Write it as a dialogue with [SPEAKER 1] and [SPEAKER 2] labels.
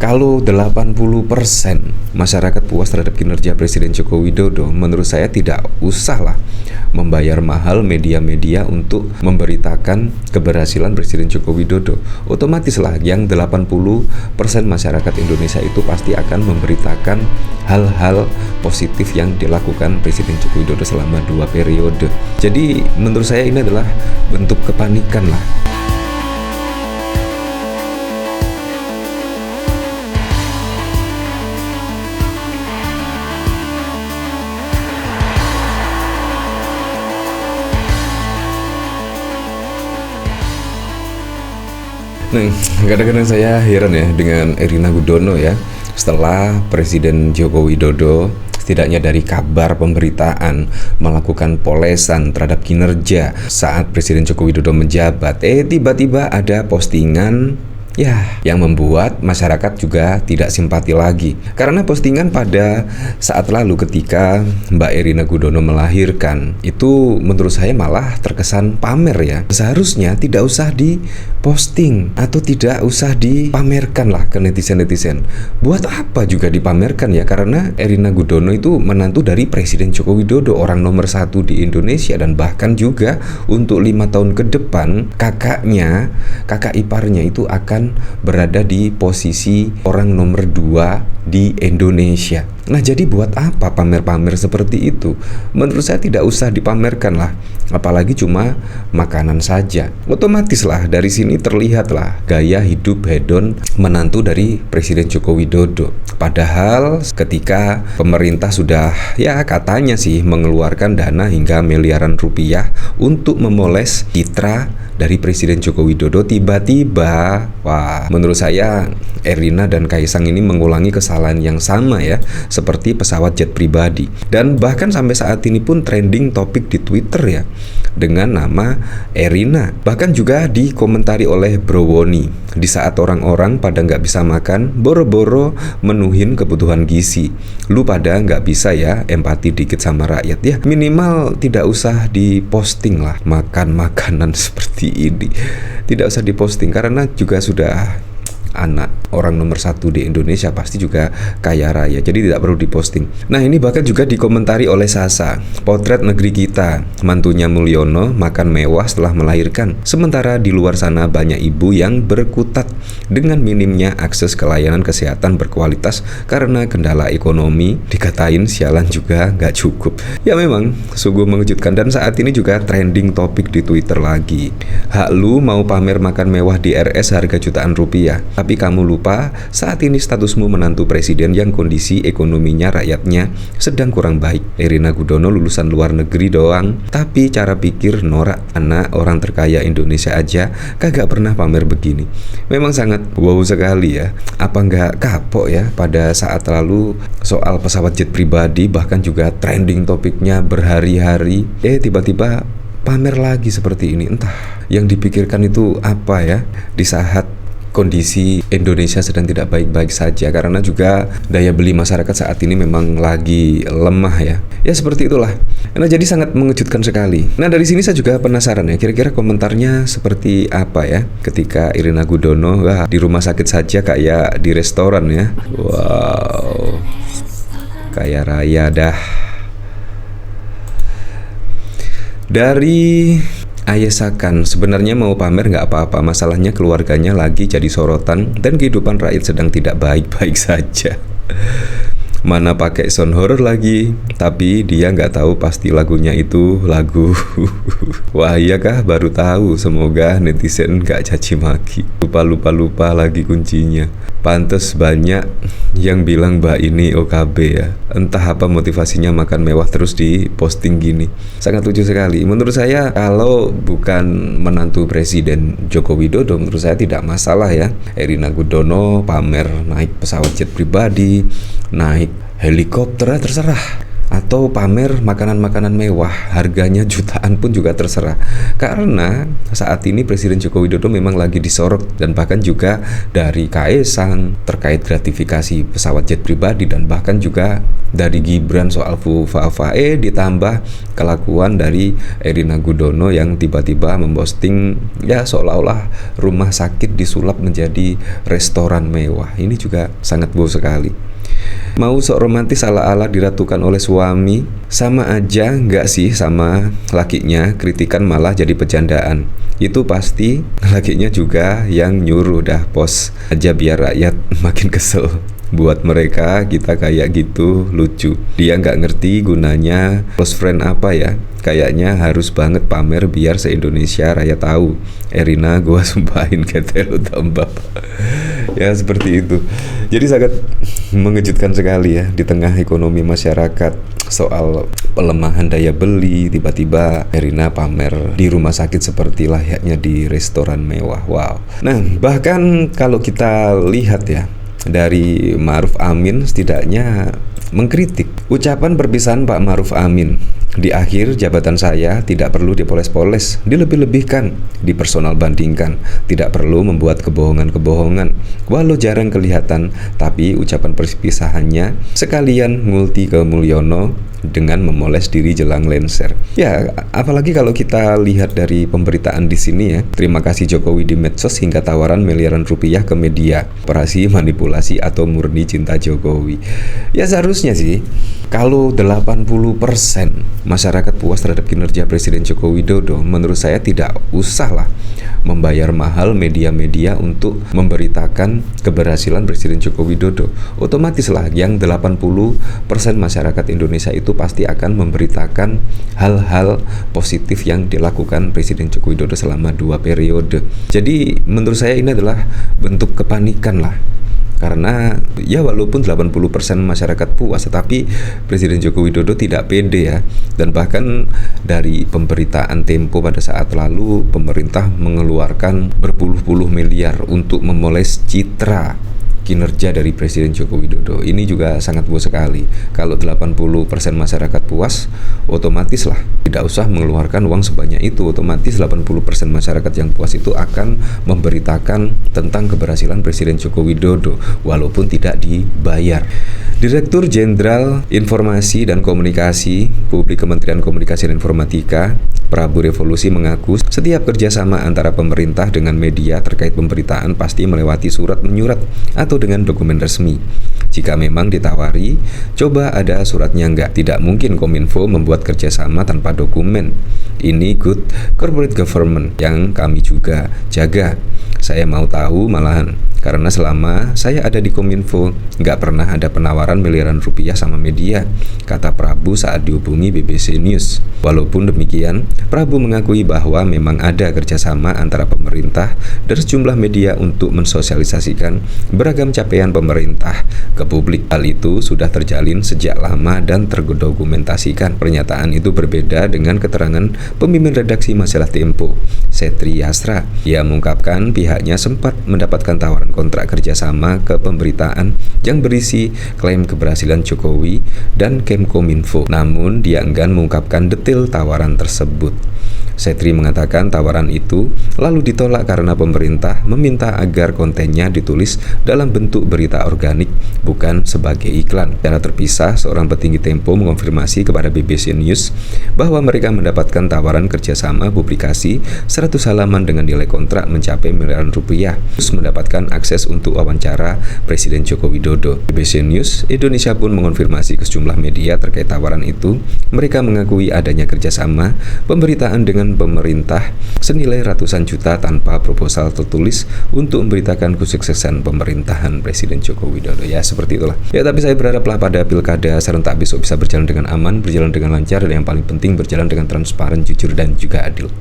[SPEAKER 1] Kalau 80% masyarakat puas terhadap kinerja Presiden Joko Widodo, menurut saya tidak usahlah membayar mahal media-media untuk memberitakan keberhasilan Presiden Joko Widodo. Otomatis lah yang 80% masyarakat Indonesia itu pasti akan memberitakan hal-hal positif yang dilakukan Presiden Joko Widodo selama 2 periode. Jadi menurut saya ini adalah bentuk kepanikan lah. Nah, kadang-kadang saya heran ya dengan Erina Gudono ya. Setelah Presiden Joko Widodo setidaknya dari kabar pemberitaan melakukan polesan terhadap kinerja saat Presiden Joko Widodo menjabat, tiba-tiba ada postingan yang membuat masyarakat juga tidak simpati lagi. Karena postingan pada saat lalu ketika Mbak Erina Gudono melahirkan, itu menurut saya malah terkesan pamer ya. Seharusnya tidak usah diposting atau tidak usah dipamerkan lah ke netizen-netizen. Buat apa juga dipamerkan ya? Karena Erina Gudono itu menantu dari Presiden Joko Widodo, orang nomor 1 di Indonesia, dan bahkan juga untuk 5 tahun ke depan kakak iparnya itu akan berada di posisi orang nomor 2 di Indonesia. Nah, jadi buat apa pamer-pamer seperti itu? Menurut saya tidak usah dipamerkan lah, apalagi cuma makanan saja. Otomatis lah dari sini terlihat lah gaya hidup hedon menantu dari Presiden Joko Widodo. Padahal ketika pemerintah sudah katanya sih mengeluarkan dana hingga miliaran rupiah untuk memoles citra dari Presiden Joko Widodo, tiba-tiba menurut saya Erina dan Kaisang ini mengulangi kesalahan yang sama ya, seperti pesawat jet pribadi. Dan bahkan sampai saat ini pun trending topik di Twitter ya dengan nama Erina. Bahkan juga dikomentari oleh Bro Woni. Di saat orang-orang pada nggak bisa makan, boro-boro menuhin kebutuhan gizi. Lu pada nggak bisa ya empati dikit sama rakyat ya. Minimal tidak usah diposting lah makan makanan seperti ini. Tidak usah diposting karena juga sudah anak orang nomor 1 di Indonesia, pasti juga kaya raya, jadi tidak perlu diposting. Nah, ini bahkan juga dikomentari oleh Sasa. Potret negeri kita, mantunya Mulyono makan mewah setelah melahirkan, sementara di luar sana banyak ibu yang berkutat dengan minimnya akses ke layanan kesehatan berkualitas karena kendala ekonomi. Dikatain sialan juga nggak cukup. Ya memang sungguh mengejutkan. Dan saat ini juga trending topik di Twitter lagi. Hak lu mau pamer makan mewah di RS harga jutaan rupiah, tapi kamu lupa saat ini statusmu menantu presiden yang kondisi ekonominya rakyatnya sedang kurang baik. Erina Gudono lulusan luar negeri doang, tapi cara pikir norak. Anak orang terkaya Indonesia aja kagak pernah pamer begini. Memang sangat wow sekali ya. Apa nggak kapok ya pada saat lalu soal pesawat jet pribadi, bahkan juga trending topiknya berhari-hari, tiba-tiba pamer lagi seperti ini. Entah yang dipikirkan itu apa ya di saat kondisi Indonesia sedang tidak baik-baik saja, karena juga daya beli masyarakat saat ini memang lagi lemah ya. Ya seperti itulah. Nah, jadi sangat mengejutkan sekali. Nah, dari sini saya juga penasaran ya, kira-kira komentarnya seperti apa ya ketika Erina Gudono di rumah sakit saja kayak di restoran ya. Wow, kaya raya dah. Dari Ayesakan, sebenarnya mau pamer nggak apa-apa, masalahnya keluarganya lagi jadi sorotan dan kehidupan rakyat sedang tidak baik-baik saja. Mana pakai sound horror lagi, tapi dia nggak tahu pasti lagunya itu lagu. Wah iya kah, baru tahu. Semoga netizen nggak caci maki. Lupa lagi kuncinya. Pantes banyak yang bilang Mbak ini OKB ya. Entah apa motivasinya makan mewah terus di posting gini. Sangat lucu sekali. Menurut saya kalau bukan menantu Presiden Joko Widodo, menurut saya tidak masalah ya. Erina Gudono pamer naik pesawat jet pribadi, naik helikopter, terserah. atau pamer makanan-makanan mewah, harganya jutaan pun juga terserah. Karena saat ini Presiden Joko Widodo memang lagi disorot, dan bahkan juga dari Kaesang terkait gratifikasi pesawat jet pribadi, dan bahkan juga dari Gibran soal Fufafae, ditambah kelakuan dari Erina Gudono yang tiba-tiba memposting ya seolah-olah rumah sakit disulap menjadi restoran mewah. Ini juga sangat bau sekali. Mau sok romantis ala-ala diratukan oleh suami, sama aja nggak sih sama lakinya? Kritikan malah jadi bercandaan. Itu pasti lakinya juga yang nyuruh, dah post aja biar rakyat makin kesel. Buat mereka kita kayak gitu lucu. Dia nggak ngerti gunanya close friend apa ya. Kayaknya harus banget pamer biar se-Indonesia raya tahu. Erina gua sumpahin ketel tambah. Ya seperti itu. Jadi sangat mengejutkan sekali ya, di tengah ekonomi masyarakat soal pelemahan daya beli, tiba-tiba Erina pamer di rumah sakit seperti layaknya di restoran mewah. Wow. Nah, bahkan kalau kita lihat ya, dari Ma'ruf Amin setidaknya mengkritik ucapan perpisahan Pak Ma'ruf Amin. Di akhir jabatan saya tidak perlu dipoles-poles, dilebih-lebihkan, dipersonal bandingkan, tidak perlu membuat kebohongan-kebohongan. Walau jarang kelihatan, tapi ucapan perpisahannya sekalian ngulti ke Mulyono dengan memoles diri jelang lengser. Ya, apalagi kalau kita lihat dari pemberitaan di sini ya. Terima kasih Jokowi di medsos hingga tawaran miliaran rupiah ke media. Operasi manipulasi atau murni cinta Jokowi. Ya seharusnya sih kalau 80% masyarakat puas terhadap kinerja Presiden Joko Widodo, menurut saya tidak usahlah membayar mahal media-media untuk memberitakan keberhasilan Presiden Joko Widodo. Otomatis lah yang 80% masyarakat Indonesia itu pasti akan memberitakan hal-hal positif yang dilakukan Presiden Joko Widodo selama 2 periode. Jadi menurut saya ini adalah bentuk kepanikan lah. Karena ya walaupun 80% masyarakat puas, tetapi Presiden Joko Widodo tidak pede ya. Dan bahkan dari pemberitaan Tempo pada saat lalu, pemerintah mengeluarkan berpuluh-puluh miliar untuk memoles citra kinerja dari Presiden Joko Widodo. Ini juga sangat buruk sekali. Kalau 80% masyarakat puas, otomatis lah tidak usah mengeluarkan uang sebanyak itu. Otomatis 80% masyarakat yang puas itu akan memberitakan tentang keberhasilan Presiden Joko Widodo walaupun tidak dibayar. Direktur Jenderal Informasi dan Komunikasi Publik Kementerian Komunikasi dan Informatika, Prabu Revolusi, mengaku setiap kerjasama antara pemerintah dengan media terkait pemberitaan pasti melewati surat menyurat atau dengan dokumen resmi. Jika memang ditawari, coba ada suratnya enggak. Tidak mungkin Kominfo membuat kerjasama tanpa dokumen. Ini good corporate government yang kami juga jaga. Saya mau tahu malahan, karena selama saya ada di Kominfo nggak pernah ada penawaran miliaran rupiah sama media, kata Prabu saat dihubungi BBC News. Walaupun demikian, Prabu mengakui bahwa memang ada kerjasama antara pemerintah dan sejumlah media untuk mensosialisasikan beragam capaian pemerintah ke publik. Hal itu sudah terjalin sejak lama dan terdokumentasikan. Pernyataan itu berbeda dengan keterangan pemimpin redaksi majalah Tempo, Setri Yasra. Ia mengungkapkan pihaknya sempat mendapatkan tawaran kontrak kerjasama ke pemberitaan yang berisi klaim keberhasilan Jokowi dan Kemkominfo. Namun dia enggan mengungkapkan detail tawaran tersebut. Setri mengatakan tawaran itu lalu ditolak karena pemerintah meminta agar kontennya ditulis dalam bentuk berita organik, bukan sebagai iklan. Secara terpisah, seorang petinggi Tempo mengonfirmasi kepada BBC News bahwa mereka mendapatkan tawaran kerjasama publikasi 100 halaman dengan nilai kontrak mencapai miliaran rupiah, terus mendapatkan akses untuk wawancara Presiden Joko Widodo. BBC News Indonesia pun mengonfirmasi ke sejumlah media terkait tawaran itu. Mereka mengakui adanya kerjasama pemberitaan dengan pemerintah senilai ratusan juta tanpa proposal tertulis untuk memberitakan kesuksesan pemerintahan Presiden Joko Widodo. Ya seperti itulah. Ya tapi saya berharaplah pada pilkada serentak besok bisa berjalan dengan aman, berjalan dengan lancar, dan yang paling penting berjalan dengan transparan, jujur, dan juga adil.